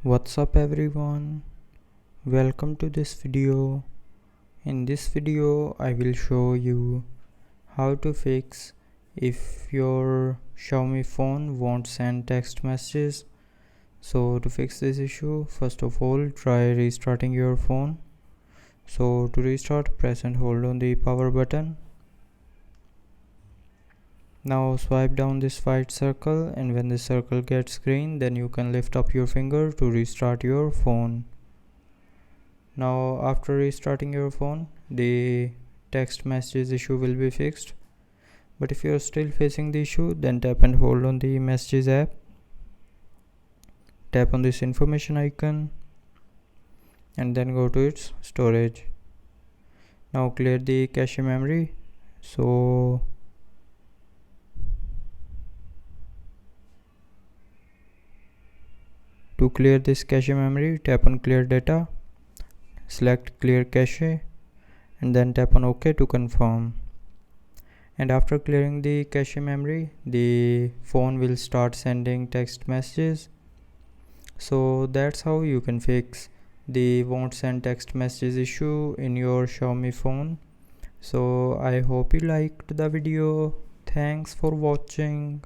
What's up everyone, welcome to this video. In this video I will show you how to fix if your Xiaomi phone won't send text messages. So to fix this issue, first of all try restarting your phone. So to restart, press and hold on the power button. Now swipe down this white circle, and when the circle gets green, then you can lift up your finger to restart your phone. Now after restarting your phone, the text messages issue will be fixed. But if you are still facing the issue, then tap and hold on the messages app. Tap on this information icon and then go to its storage. Now clear the cache memory. So to clear this cache memory, tap on clear data, select clear cache and then tap on OK to confirm. And after clearing the cache memory, the phone will start sending text messages. So that's how you can fix the won't send text messages issue in your Xiaomi phone. So I hope you liked the video. Thanks for watching.